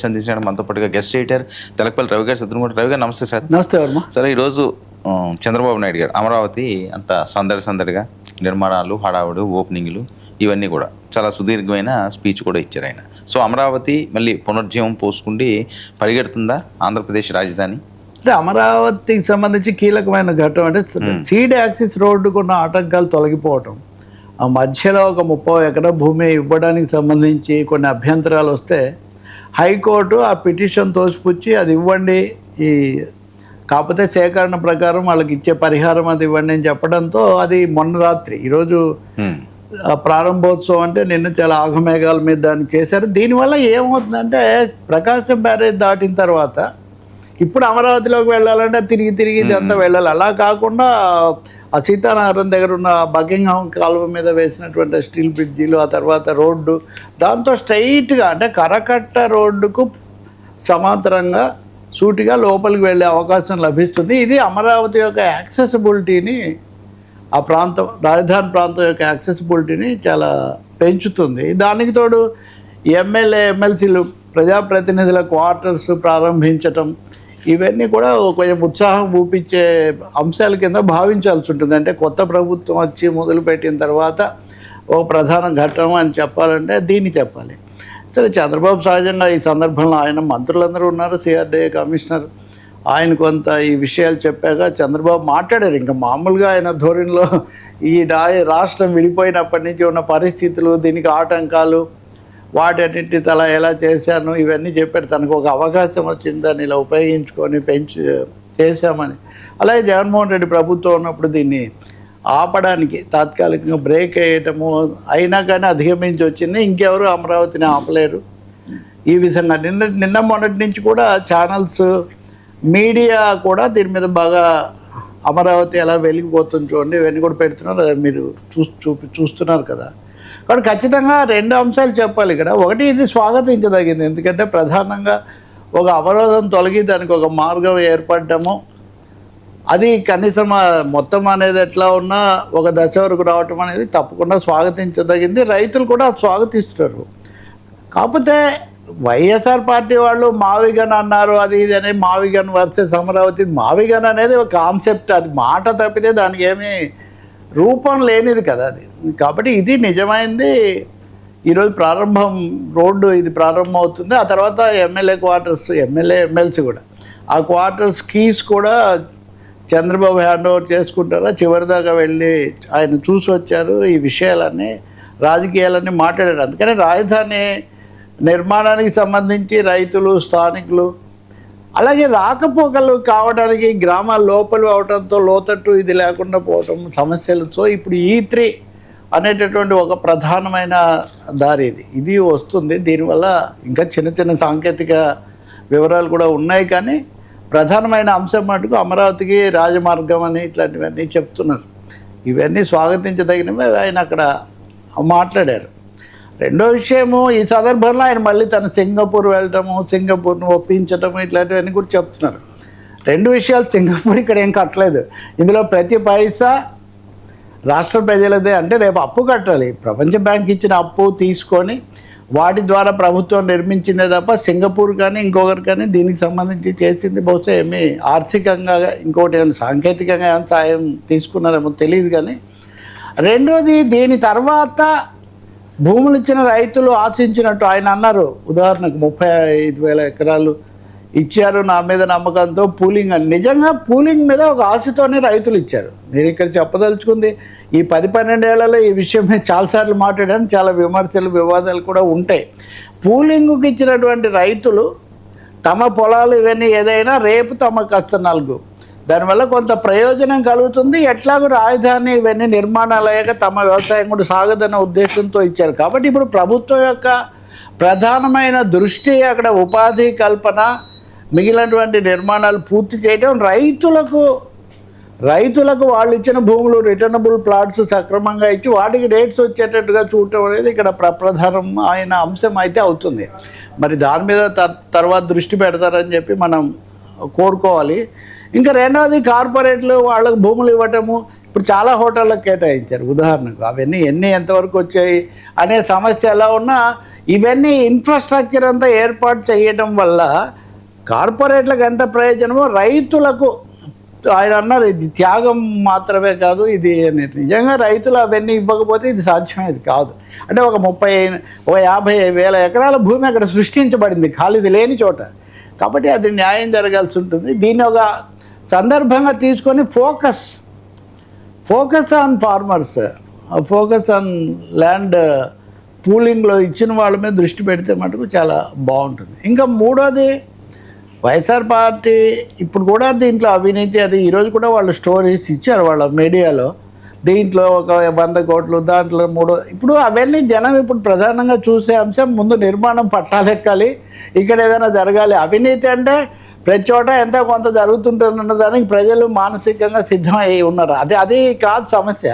అందించడం మనతో పాటుగా గెస్ట్ రైటర్ తెలకపల్లి రవి గారు సిద్ధంగా రవి గారు నమస్తే సార్. నమస్తే వర్మ. సరే, ఈరోజు చంద్రబాబు నాయుడు గారు అమరావతి అంత సందడిగా నిర్మాణాలు, హడావుడు, ఓపెనింగ్లు ఇవన్నీ కూడా చాలా సుదీర్ఘమైన స్పీచ్ కూడా ఇచ్చారు ఆయన. సో అమరావతి మళ్ళీ పునర్జీవం పోసుకుండి పరిగెడుతుందా ఆంధ్రప్రదేశ్ రాజధాని? అంటే అమరావతికి సంబంధించి కీలకమైన ఘట్టం అంటే సీడ్ యాక్సిస్ రోడ్డుకు ఉన్న ఆటంకాలు తొలగిపోవటం, ఆ మధ్యలో ఒక 30 ఎకరాల భూమి ఇవ్వడానికి సంబంధించి కొన్ని అభ్యంతరాలు వస్తే హైకోర్టు ఆ పిటిషన్ తోసిపుచ్చి అది ఇవ్వండి, ఈ కాకపోతే సేకరణ ప్రకారం వాళ్ళకి ఇచ్చే పరిహారం అది ఇవ్వండి అని చెప్పడంతో అది మొన్న రాత్రి, ఈరోజు ప్రారంభోత్సవం అంటే నిన్న చాలా ఆగమేఘాల మీద దాన్ని చేశారు. దీనివల్ల ఏమవుతుందంటే ప్రకాశం బ్యారేజ్ దాటిన తర్వాత ఇప్పుడు అమరావతిలోకి వెళ్ళాలంటే తిరిగి ఇదంతా వెళ్ళాలి. అలా కాకుండా ఆ సీతానగరం దగ్గర ఉన్న బకింగ్హామ్ కాలువ మీద వేసినటువంటి స్టీల్ బ్రిడ్జీలు, ఆ తర్వాత రోడ్డు, దాంతో స్ట్రైట్గా అంటే కరకట్ట రోడ్డుకు సమాంతరంగా సూటిగా లోపలికి వెళ్ళే అవకాశం లభిస్తుంది. ఇది అమరావతి యొక్క యాక్సెసిబిలిటీని, ఆ ప్రాంతం రాజధాని ప్రాంతం యొక్క యాక్సెసిబిలిటీని చాలా పెంచుతుంది. దానికి తోడు ఎమ్మెల్యే ఎమ్మెల్సీలు ప్రజాప్రతినిధుల క్వార్టర్స్ ప్రారంభించటం, ఇవన్నీ కూడా కొంచెం ఉత్సాహం ఊపించే అంశాల కింద భావించాల్సి ఉంటుంది. అంటే కొత్త ప్రభుత్వం వచ్చి మొదలుపెట్టిన తర్వాత ఒక ప్రధాన ఘట్టం అని చెప్పాలంటే దీన్ని చెప్పాలి. సరే, చంద్రబాబు సహజంగా ఈ సందర్భంలో ఆయన మంత్రులందరూ ఉన్నారు, సిఆర్డీఏ కమిషనర్, ఆయన కొంత ఈ విషయాలు చెప్పాక చంద్రబాబు మాట్లాడారు. ఇంకా మామూలుగా ఆయన ధోరణిలో ఈ రాష్ట్రం విడిపోయినప్పటి నుంచి ఉన్న పరిస్థితులు, దీనికి ఆటంకాలు, వాటన్నింటి తల ఎలా చేశాను ఇవన్నీ చెప్పాడు. తనకు ఒక అవకాశం వచ్చింది, దాన్ని ఇలా ఉపయోగించుకొని చేశామని. అలాగే జగన్మోహన్ రెడ్డి ప్రభుత్వం ఉన్నప్పుడు దీన్ని ఆపడానికి తాత్కాలికంగా బ్రేక్ వేయటము అయినా కానీ అధిగమించి వచ్చింది. ఇంకెవరు అమరావతిని ఆపలేరు. ఈ విధంగా నిన్న మొన్నటి నుంచి కూడా ఛానల్స్, మీడియా కూడా దీని మీద బాగా అమరావతి ఎలా వెలిగిపోతుంది చూడండి, ఇవన్నీ కూడా పెడుతున్నారు. అది మీరు చూస్తున్నారు కదా. కాబట్టి ఖచ్చితంగా 2 అంశాలు చెప్పాలి ఇక్కడ. ఒకటి, ఇది స్వాగతించదగింది, ఎందుకంటే ప్రధానంగా ఒక అవరోధం తొలగి దానికి ఒక మార్గం ఏర్పడము, అది కనీసం మొత్తం అనేది ఎట్లా ఉన్నా ఒక దశ వరకు రావటం అనేది తప్పకుండా స్వాగతించదగింది. రైతులు కూడా స్వాగతిస్తారు. కాకపోతే వైఎస్ఆర్ పార్టీ వాళ్ళు మావిగన్ అన్నారు, అది ఇది అని మావిగన్ వర్సెస్ అమరావతి. మావిగన్ అనేది ఒక కాన్సెప్ట్, అది మాట తప్పితే దానికి ఏమీ రూపం లేనిది కదా అది. కాబట్టి ఇది నిజమైంది. ఈరోజు ప్రారంభం రోడ్డు ఇది ప్రారంభం అవుతుంది. ఆ తర్వాత ఎమ్మెల్యే క్వార్టర్స్, ఎమ్మెల్సీ కూడా ఆ క్వార్టర్స్ కీస్ కూడా చంద్రబాబు హ్యాండ్ ఓవర్ చేసుకుంటారా, చివరిదాకా వెళ్ళి ఆయన చూసి వచ్చారు. ఈ విషయాలన్నీ రాజకీయాలన్నీ మాట్లాడారు. అందుకని రాజధాని నిర్మాణానికి సంబంధించి రైతులు, స్థానికులు, అలాగే రాకపోకలు కావడానికి గ్రామాల లోపలి అవడంతో లోతట్టు ఇది లేకుండా పోవటం సమస్యలు. సో ఇప్పుడు E3 అనేటటువంటి ఒక ప్రధానమైన దారి ఇది వస్తుంది. దీనివల్ల ఇంకా చిన్న సాంకేతిక వివరాలు కూడా ఉన్నాయి, కానీ ప్రధానమైన అంశం మటుకు అమరావతికి రాజమార్గం అని ఇట్లాంటివన్నీ చెప్తున్నారు. ఇవన్నీ స్వాగతించదగినవి, ఆయన అక్కడ మాట్లాడారు. రెండో విషయము, ఈ సందర్భంలో ఆయన మళ్ళీ తను సింగపూర్ వెళ్ళటము, సింగపూర్ను ఒప్పించటము, ఇట్లాంటివన్నీ కూడా చెప్తున్నారు. 2 విషయాలు. సింగపూర్ ఇక్కడ ఏం కట్టలేదు, ఇందులో ప్రతి పైసా రాష్ట్ర ప్రజలదే. అంటే రేపు అప్పు కట్టాలి, ప్రపంచ బ్యాంక్ ఇచ్చిన అప్పు తీసుకొని వాటి ద్వారా ప్రభుత్వం నిర్మించిందే తప్ప సింగపూర్ కానీ ఇంకొకరు కానీ దీనికి సంబంధించి చేసింది బహుశా ఏమీ ఆర్థికంగా ఇంకోటి ఏమైనా సాంకేతికంగా ఏమైనా సాయం తీసుకున్నారేమో తెలియదు. కానీ రెండోది, దీని తర్వాత భూములు ఇచ్చిన రైతులు ఆశించినట్టు ఆయన అన్నారు. ఉదాహరణకు 35,000 ఎకరాలు ఇచ్చారు నా మీద నమ్మకంతో, పూలింగ్ అని. నిజంగా పూలింగ్ మీద ఒక ఆశతోనే రైతులు ఇచ్చారు. నేను ఇక్కడ చెప్పదలుచుకుంది, ఈ 10-12 ఏళ్లలో ఈ విషయమే చాలాసార్లు మాట్లాడాను, చాలా విమర్శలు, వివాదాలు కూడా ఉంటాయి. పూలింగ్కి ఇచ్చినటువంటి రైతులు తమ పొలాలు ఇవన్నీ ఏదైనా రేపు తమ కష్టనాలకు, దానివల్ల కొంత ప్రయోజనం కలుగుతుంది, ఎట్లాగో రాజధాని ఇవన్నీ నిర్మాణాలు అయ్యాక తమ వ్యవసాయం కూడా సాగదన్న ఉద్దేశంతో ఇచ్చారు. కాబట్టి ఇప్పుడు ప్రభుత్వం యొక్క ప్రధానమైన దృష్టి అక్కడ ఉపాధి కల్పన, మిగిలినటువంటి నిర్మాణాలు పూర్తి చేయడం, రైతులకు వాళ్ళు ఇచ్చిన భూములు, రిటర్నబుల్ ప్లాట్స్ సక్రమంగా ఇచ్చి వాటికి రేట్స్ వచ్చేటట్టుగా చూడటం అనేది ఇక్కడ ప్రధానం ఆయన అంశం అయితే అవుతుంది. మరి దాని మీద తర్వాత దృష్టి పెడతారని చెప్పి మనం కోరుకోవాలి. ఇంకా రెండవది, కార్పొరేట్లు వాళ్ళకు భూములు ఇవ్వటము. ఇప్పుడు చాలా హోటళ్ళకు కేటాయించారు ఉదాహరణకు, అవన్నీ ఎంతవరకు వచ్చాయి అనే సమస్య ఎలా ఉన్నా ఇవన్నీ ఇన్ఫ్రాస్ట్రక్చర్ అంతా ఏర్పాటు చేయడం వల్ల కార్పొరేట్లకు ఎంత ప్రయోజనమో రైతులకు, ఆయన అన్నారు ఇది త్యాగం మాత్రమే కాదు ఇది అని. నిజంగా రైతులు అవన్నీ ఇవ్వకపోతే ఇది సాధ్యమేది కాదు. అంటే ఒక 50,000 ఎకరాల భూమి అక్కడ సృష్టించబడింది ఖాళీది లేని చోట. కాబట్టి అది న్యాయం జరగాల్సి ఉంటుంది. దీన్ని ఒక సందర్భంగా తీసుకొని focus on farmers, focus on land పూలింగ్లో ఇచ్చిన వాళ్ళ మీద దృష్టి పెడితే మటుకు చాలా బాగుంటుంది. ఇంకా మూడోది, వైఎస్ఆర్ పార్టీ ఇప్పుడు కూడా దీంట్లో అవినీతి అది ఈరోజు కూడా వాళ్ళు స్టోరీస్ ఇచ్చారు వాళ్ళ మీడియాలో. దీంట్లో ఒక 100 కోట్లు, దాంట్లో 3. ఇప్పుడు అవన్నీ జనం ఇప్పుడు ప్రధానంగా చూసే అంశం ముందు నిర్మాణం పట్టాలెక్కాలి, ఇక్కడ ఏదైనా జరగాలి. అవినీతి అంటే ప్రతి చోట ఎంత కొంత జరుగుతుంటుందన్న దానికి ప్రజలు మానసికంగా సిద్ధమై ఉన్నారు. అది కాదు సమస్య.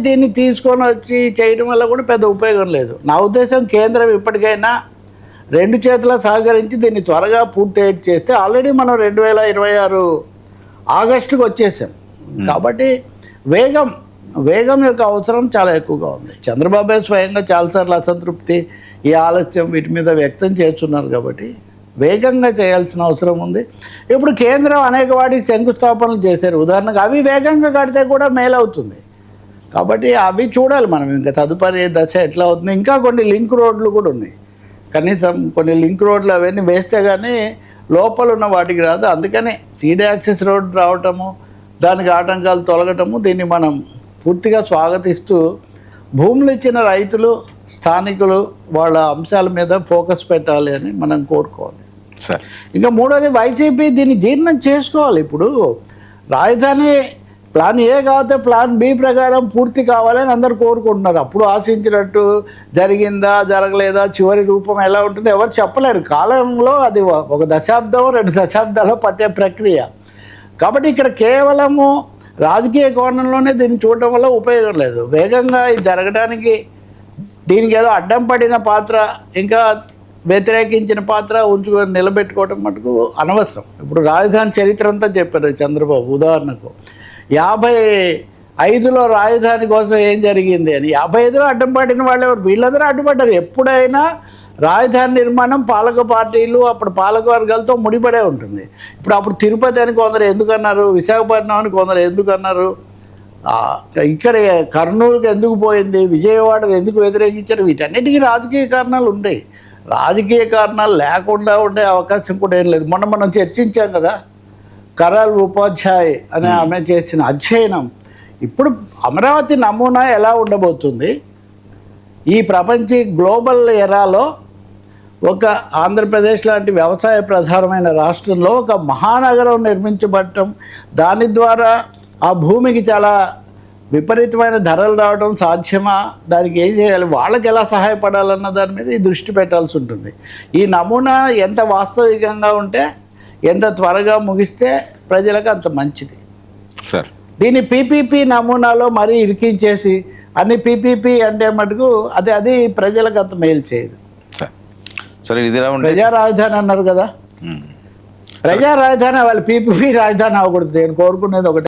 దీన్ని తీసుకొని వచ్చి చేయడం వల్ల కూడా పెద్ద ఉపయోగం లేదు. నా ఉద్దేశం కేంద్రం ఇప్పటికైనా 2 చేతుల సహకరించి దీన్ని త్వరగా పూర్తి చేస్తే, ఆల్రెడీ మనం 2026 ఆగస్టుకు వచ్చేసాం. కాబట్టి వేగం యొక్క అవసరం చాలా ఎక్కువగా ఉంది. చంద్రబాబు స్వయంగా చాలాసార్లు అసంతృప్తి, ఈ ఆలస్యం వీటి మీద వ్యక్తం చేస్తున్నారు. కాబట్టి వేగంగా చేయాల్సిన అవసరం ఉంది. ఇప్పుడు కేంద్రం అనేక వాటికి శంకుస్థాపనలు చేశారు. ఉదాహరణకు అవి వేగంగా కడితే కూడా మేలవుతుంది. కాబట్టి అవి చూడాలి మనం. ఇంకా తదుపరి దశ ఎట్లా అవుతుంది. ఇంకా కొన్ని లింక్ రోడ్లు కూడా ఉన్నాయి. కనీసం కొన్ని లింక్ రోడ్లు అవన్నీ వేస్తే కానీ లోపల ఉన్న వాటికి రాదు. అందుకనే సీడ్ యాక్సెస్ రోడ్ రావటము, దానికి ఆటంకాలు తొలగటము, దీన్ని మనం పూర్తిగా స్వాగతిస్తూ భూములు ఇచ్చిన రైతులు, స్థానికులు వాళ్ళ అంశాల మీద ఫోకస్ పెట్టాలి అని మనం కోరుకోవాలి. ఇంకా మూడోది, వైసీపీ దీన్ని జీర్ణం చేసుకోవాలి. ఇప్పుడు రాజధాని ప్లాన్ ఏ కాకపోతే ప్లాన్ బి ప్రకారం పూర్తి కావాలని అందరు కోరుకుంటున్నారు. అప్పుడు ఆశించినట్టు జరిగిందా జరగలేదా, చివరి రూపం ఎలా ఉంటుందో ఎవరు చెప్పలేరు. కాలంలో అది 1 దశాబ్దం 2 దశాబ్దాలు పట్టే ప్రక్రియ. కాబట్టి ఇక్కడ కేవలము రాజకీయ కోణంలోనే దీన్ని చూడడం వల్ల ఉపయోగం లేదు. వేగంగా ఇది జరగడానికి దీనికి ఏదో అడ్డం పడిన పాత్ర, ఇంకా వ్యతిరేకించిన పాత్ర ఉంచుకొని నిలబెట్టుకోవడం మటుకు అనవసరం. ఇప్పుడు రాజధాని చరిత్ర అంతా చెప్పారు చంద్రబాబు. ఉదాహరణకు 55లో రాజధాని కోసం ఏం జరిగింది అని. 55లో అడ్డం పడిన వాళ్ళు ఎవరు? వీళ్ళందరూ అడ్డుపడ్డారు. ఎప్పుడైనా రాజధాని నిర్మాణం పాలక పార్టీలు, అప్పుడు పాలక వర్గాలతో ముడిపడే ఉంటుంది. అప్పుడు తిరుపతి అని కొందరు ఎందుకన్నారు, విశాఖపట్నం అని కొందరు ఎందుకన్నారు, ఇక్కడ కర్నూలుకి ఎందుకు పోయింది, విజయవాడకు ఎందుకు వ్యతిరేకించారు, వీటన్నిటికీ రాజకీయ కారణాలు ఉంటాయి. రాజకీయ కారణాలు లేకుండా ఉండే అవకాశం కూడా ఏం లేదు. మనం చర్చించాం కదా, కరాల్ ఉపాధ్యాయ్ అనే ఆమె చేసిన అధ్యయనం. ఇప్పుడు అమరావతి నమూనా ఎలా ఉండబోతుంది, ఈ ప్రపంచ గ్లోబల్ ఎరాలో ఒక ఆంధ్రప్రదేశ్ లాంటి వ్యవసాయ ప్రధానమైన రాష్ట్రంలో ఒక మహానగరం నిర్మించబడటం, దాని ద్వారా ఆ భూమికి చాలా విపరీతమైన ధరలు రావడం సాధ్యమా, దానికి ఏం చేయాలి, వాళ్ళకి ఎలా సహాయపడాలన్న దాని మీద ఈ దృష్టి పెట్టాల్సి ఉంటుంది. ఈ నమూనా ఎంత వాస్తవికంగా ఉంటే, ఎంత త్వరగా ముగిస్తే ప్రజలకు అంత మంచిది. సార్, దీన్ని పీపీపీ నమూనాలో మరీ ఇరికించేసి అన్ని పీపీపీ అంటే మటుకు అది ప్రజలకు అంత మేలు చేయదు. సరే, ఇది ప్రజా రాజధాని అన్నారు కదా, ప్రజా రాజధాని వాళ్ళు పీపీపీ రాజధాని అవ్వకూడదు. నేను కోరుకునేది ఒకటి.